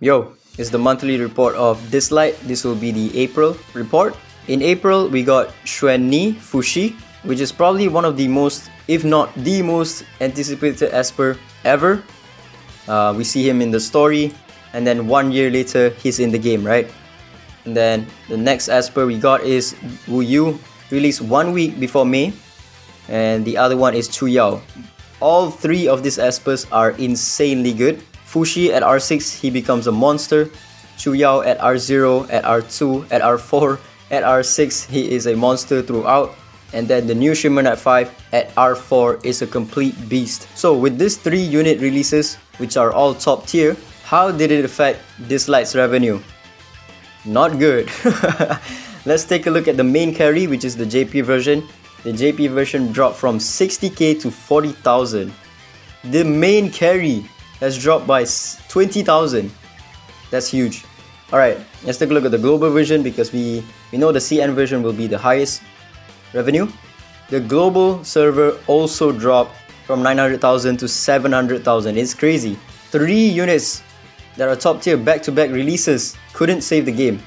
Yo, it's the monthly report of Disltye. This will be the April report. In April, we got Ni Fushi, which is probably one of the most, if not the most anticipated Esper ever. We see him in the story, and then 1 year later, he's in the game, right? And then the next Esper we got is Wu Yu, released 1 week before May, and the other one is Chu Yao. All three of these Espers are insanely good. Fushi at R6, he becomes a monster. Chu Yao at R0, at R2, at R4, at R6, he is a monster throughout. And then the new Shimmer at 5 at R4 is a complete beast. So with these 3 unit releases, which are all top tier, how did it affect Disltye's revenue? Not good. Let's take a look at the main carry, which is the JP version. The JP version dropped from 60k to 40,000. The main carry has dropped by 20,000. That's huge. Alright, let's take a look at the global version because we know the CN version will be the highest revenue. The global server also dropped from 900,000 to 700,000. It's crazy. 3 units that are top tier back-to-back releases couldn't save the game.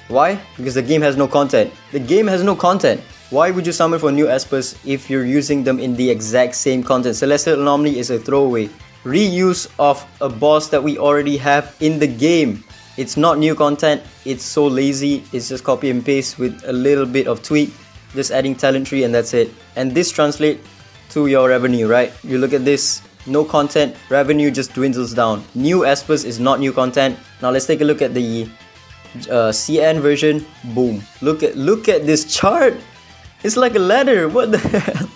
Why? Because the game has no content. The game has no content. Why would you summon for new Espers if you're using them in the exact same content? Celestial Anomaly is a throwaway. Reuse of a boss that we already have in the game. It's not new content, it's so lazy, it's just copy and paste with a little bit of tweak, just adding talent tree and that's it. And this translates to your revenue, right? You look at this, no content, revenue just dwindles down. New Espers is not new content. Now let's take a look at the CN version. Boom. Look at this chart. It's like a ladder. What the hell?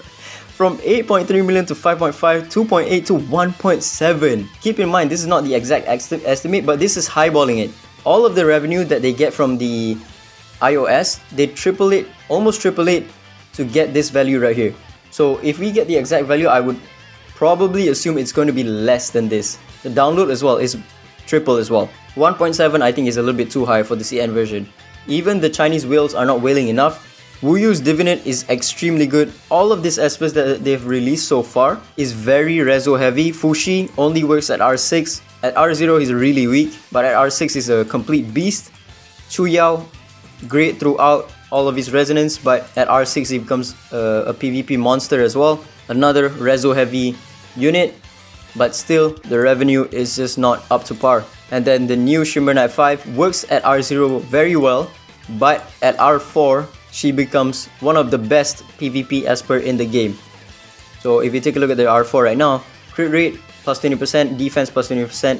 From 8.3 million to 5.5, 2.8 to 1.7. Keep in mind, this is not the exact estimate, but this is highballing it. All of the revenue that they get from the iOS, they triple it, almost triple it to get this value right here. So if we get the exact value, I would probably assume it's going to be less than this. The download as well is triple as well. 1.7 I think is a little bit too high for the CN version. Even the Chinese whales are not whaling enough. Wu Yu's Divinate is extremely good. All of these Espers that they've released so far is very reso heavy. Fushi only works at R6. At R0 he's really weak, but at R6 he's a complete beast. Chu Yao, great throughout all of his resonance, but at R6 he becomes a PvP monster as well. Another reso heavy unit, but still the revenue is just not up to par. And then the new Shimmer Knight 5 works at R0 very well, but at R4 she becomes one of the best PvP Esper in the game. So if you take a look at the R4 right now, crit rate plus 20%, defense plus 20%,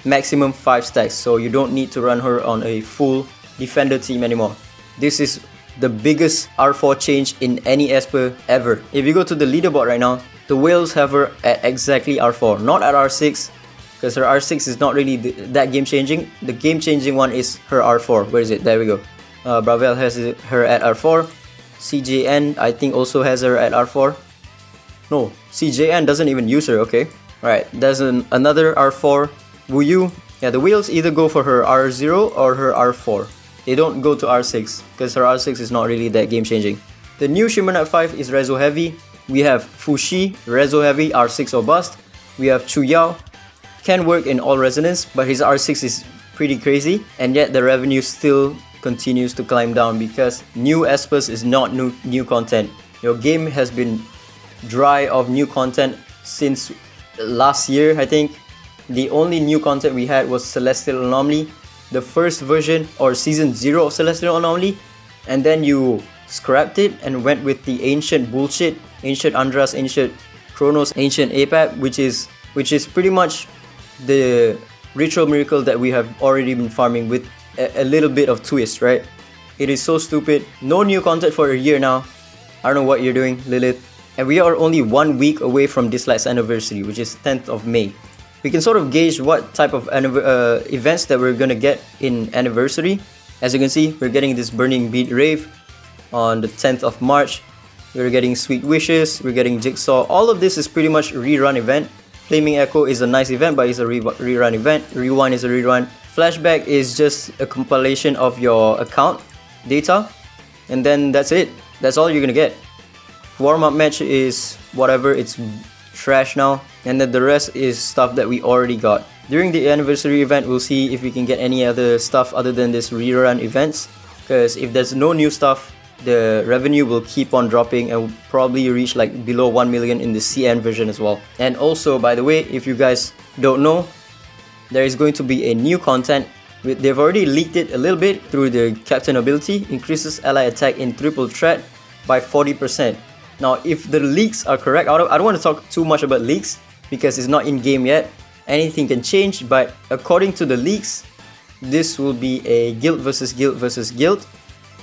maximum 5 stacks. So you don't need to run her on a full defender team anymore. This is the biggest R4 change in any Esper ever. If you go to the leaderboard right now, the whales have her at exactly R4, not at R6, because her R6 is not really that game changing. The game changing one is her R4. Where is it? There we go. Bravel has her at R4. CJN I think also has her at R4. No, CJN doesn't even use her. Okay, alright, there's another R4. Wu Yu, yeah, the wheels either go for her R0 or her R4. They don't go to R6 because her R6 is not really that game changing. The new Shimmer Knight 5 is reso heavy. We have Fushi, reso heavy, R6 or bust. We have Chu Yao, can work in all resonance, but his R6 is pretty crazy, and yet the revenue still continues to climb down because new Espers is not new content. Your game has been dry of new content since last year, I think. The only new content we had was Celestial Anomaly, the first version or season 0 of Celestial Anomaly, and then you scrapped it and went with the ancient bullshit, ancient Andras, ancient Chronos, ancient APAP, which is pretty much the ritual miracle that we have already been farming with a little bit of twist, right? It is so stupid. No new content for a year now. I don't know what you're doing, Lilith. And we are only 1 week away from Disltye's anniversary, which is 10th of May. We can sort of gauge what type of events that we're gonna get in anniversary. As you can see, we're getting this Burning Beat Rave on the 10th of March. We're getting Sweet Wishes, we're getting Jigsaw. All of this is pretty much rerun event. Flaming Echo is a nice event, but it's a rerun event. Rewind is a rerun. Flashback is just a compilation of your account data, and then that's it. That's all you're gonna get. Warm-up match is whatever, it's trash now, and then the rest is stuff that we already got. During the anniversary event, we'll see if we can get any other stuff other than this rerun events, because if there's no new stuff, the revenue will keep on dropping and will probably reach like below 1 million in the CN version as well. And also, by the way, if you guys don't know, there is going to be a new content. They've already leaked it a little bit through the Captain ability, increases ally attack in triple threat by 40%. Now, if the leaks are correct, I don't want to talk too much about leaks because it's not in game yet. Anything can change, but according to the leaks, this will be a guild versus guild versus guild,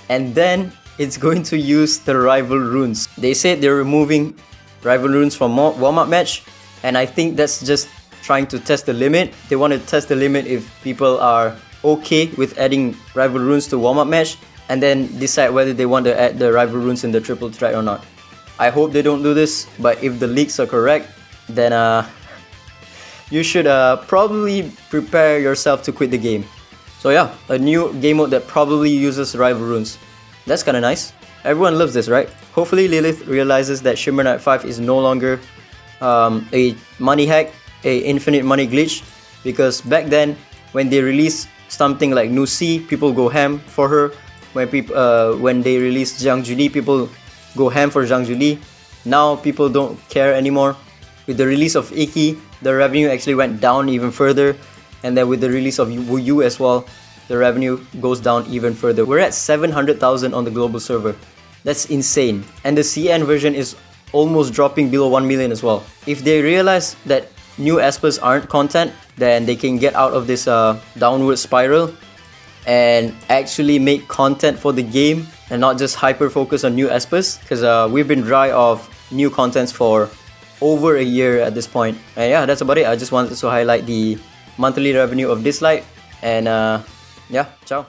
and then it's going to use the rival runes. They said they're removing rival runes from warm-up match, and I think that's just trying to test the limit. They want to test the limit if people are okay with adding rival runes to warm-up match, and then decide whether they want to add the rival runes in the triple threat or not. I hope they don't do this, but if the leaks are correct, then you should probably prepare yourself to quit the game. So yeah, a new game mode that probably uses rival runes. That's kinda nice. Everyone loves this, right? Hopefully Lilith realizes that Shimmer Knight 5 is no longer a money hack, a infinite money glitch, because back then when they released something like Nusi, people go ham for her. When they released Zhang Juli, people go ham for Zhang Juli. Now people don't care anymore. With the release of Iki, the revenue actually went down even further, and then with the release of Wu Yu as well, the revenue goes down even further. We're at 700,000 on the global server. That's insane. And the CN version is almost dropping below 1 million as well. If they realize that new Espers aren't content, then they can get out of this downward spiral and actually make content for the game and not just hyper focus on new Espers, because we've been dry of new contents for over a year at this point. And yeah, that's about it. I just wanted to highlight the monthly revenue of Disltye, and yeah, ciao.